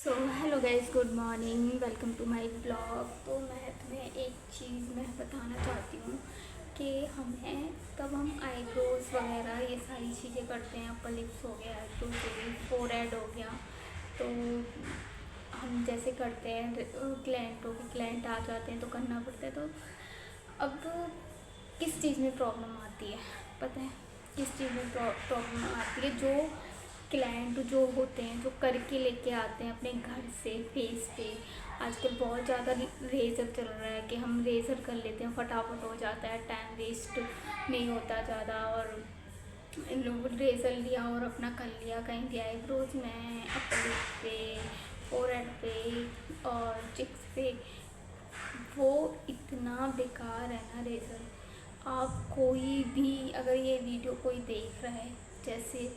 So hello guys, good morning, welcome to my blog. तो मैं तुम्हें एक चीज़ मैं बताना चाहती हूँ कि हमें तब हम आईब्रोज वगैरह ये सारी चीज़ें करते हैं, अपर लिप्स हो गया, आईब्रोज हो गई, फोरहेड हो गया। तो हम जैसे करते हैं, क्लाइंट आ जाते हैं तो करना पड़ता है। तो अब किस चीज़ में प्रॉब्लम आती है पता है? किस चीज़ में प्रॉब्लम आती है? जो क्लाइंट जो होते हैं, जो करके लेके आते हैं अपने घर से फेस पे। आजकल बहुत ज़्यादा रेज़र चल रहा है कि हम रेज़र कर लेते हैं, फटाफट हो जाता है, टाइम वेस्ट नहीं होता ज़्यादा। और इन लोगों ने रेज़र लिया और अपना कर लिया, कहीं भी आईब्रोज में, अपर लिप पे, फोरहेड पे और चिक्स पे। वो इतना बेकार है ना रेज़र। आप कोई भी अगर ये वीडियो कोई देख रहा है जैसे,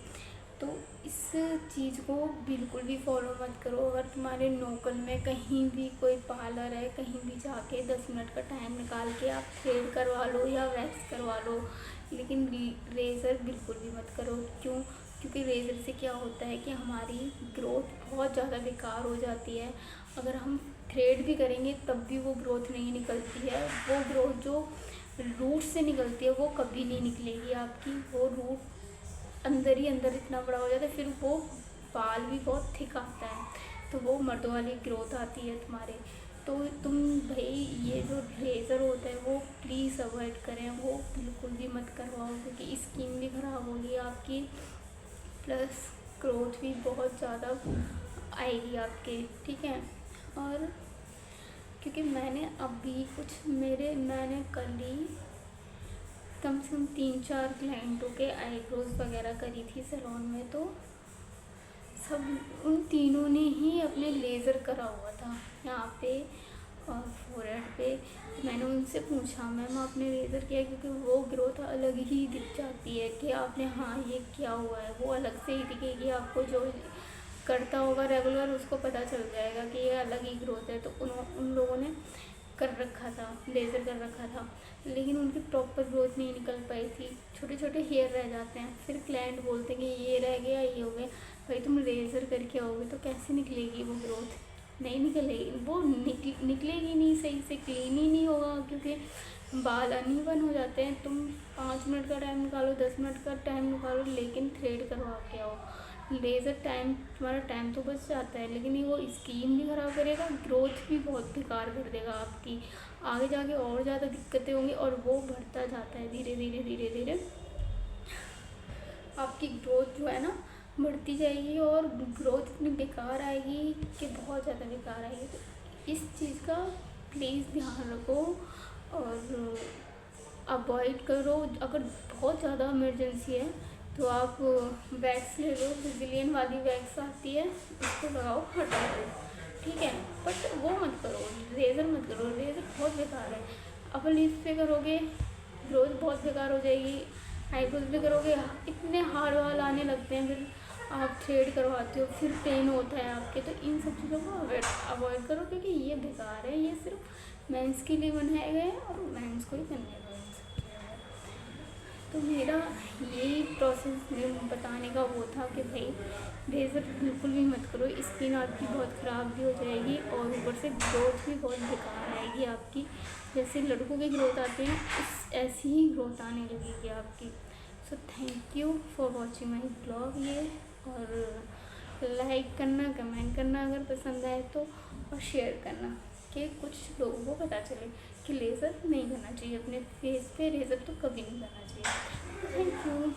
तो इस चीज़ को बिल्कुल भी फॉलो मत करो। अगर तुम्हारे लोकल में कहीं भी कोई पार्लर है, कहीं भी जाके 10 मिनट का टाइम निकाल के आप थ्रेड करवा लो या वैक्स करवा लो, लेकिन रेज़र बिल्कुल भी मत करो। क्यों? क्योंकि रेज़र से क्या होता है कि हमारी ग्रोथ बहुत ज़्यादा बेकार हो जाती है। अगर हम थ्रेड भी करेंगे तब भी वो ग्रोथ नहीं निकलती है। वो ग्रोथ जो रूट से निकलती है वो कभी नहीं निकलेगी आपकी। वो रूट अंदर ही अंदर इतना बड़ा हो जाता है, फिर वो बाल भी बहुत थिक आता है, तो वो मर्दों वाली ग्रोथ आती है तुम्हारे। तो तुम भाई ये जो रेज़र होता है वो प्लीज़ अवॉइड करें, वो बिल्कुल भी मत करवाओ, क्योंकि स्किन भी ख़राब होगी आपकी, प्लस ग्रोथ भी बहुत ज़्यादा आएगी आपके, ठीक है। और क्योंकि मैंने अभी मैंने कल ही कम से कम 3-4 क्लाइंटों के आईब्रोज वगैरह करी थी सैलून में। तो सब उन तीनों ने ही अपने लेज़र करा हुआ था यहाँ पे और फोरहेड पे। मैंने उनसे पूछा, मैम आपने लेज़र किया? क्योंकि वो ग्रोथ अलग ही दिख जाती है कि आपने हाँ ये किया हुआ है, वो अलग से ही दिखेगी आपको। जो करता होगा रेगुलर उसको पता चल जाएगा कि ये अलग ही ग्रोथ है। तो उन लोगों ने कर रखा था, लेज़र कर रखा था, लेकिन उनकी प्रॉपर ग्रोथ नहीं निकल पाई थी, छोटे छोटे हेयर रह जाते हैं। फिर क्लाइंट बोलते हैं कि ये रह गया, ये हो गया। भाई तुम लेज़र करके आओगे तो कैसे निकलेगी वो ग्रोथ? नहीं निकलेगी, वो निकलेगी नहीं, सही से क्लीन ही नहीं होगा, क्योंकि बाल अनइवन हो जाते हैं। तुम 5 मिनट का टाइम निकालो, 10 मिनट का टाइम निकालो, लेकिन थ्रेड करवा के आओ। लेज़र टाइम, तुम्हारा टाइम तो बच जाता है, लेकिन ये वो स्किन भी ख़राब करेगा, ग्रोथ भी बहुत बेकार कर देगा आपकी। आगे जाके और ज़्यादा दिक्कतें होंगी और वो बढ़ता जाता है धीरे धीरे धीरे धीरे। आपकी ग्रोथ जो है ना बढ़ती जाएगी और ग्रोथ इतनी बेकार आएगी कि बहुत ज़्यादा बेकार आएगी। तो इस चीज़ का प्लीज़ ध्यान रखो और अवॉइड करो। अगर बहुत ज़्यादा इमरजेंसी है तो आप वैक्स ले लो, ब्रिजिलियन वाली वैक्स आती है, उसको लगाओ, हटा दो, ठीक है। बट वो मत करो, रेज़र मत करो, रेज़र बहुत बेकार है। अपर लिप्स पे करोगे ग्रोथ बहुत बेकार हो जाएगी, आईब्रोज भी करोगे इतने हार्ड वाल आने लगते हैं, फिर आप थ्रेड करवाते हो फिर पेन होता है आपके। तो इन सब चीज़ों को अवॉइड करो, क्योंकि ये बेकार है, ये सिर्फ मेंस के लिए बनाए गए हैं और मेंस को ही करने गए हैं। तो मेरा यही प्रोसेस में बताने का वो था कि भाई रेज़र बिल्कुल भी मत करो, स्किन आपकी बहुत ख़राब भी हो जाएगी और ऊपर से ग्रोथ भी बहुत बेकार आएगी आपकी। जैसे लड़कों की ग्रोथ आती है उस ऐसी ही ग्रोथ आने लगेगी आपकी। So thank you for watching my blog ये, और लाइक करना, कमेंट करना अगर पसंद आए तो, और शेयर करना कि कुछ लोगों को पता चले कि लेज़र नहीं करना चाहिए अपने फेस पे, रेज़र तो कभी नहीं करना चाहिए। Thank you.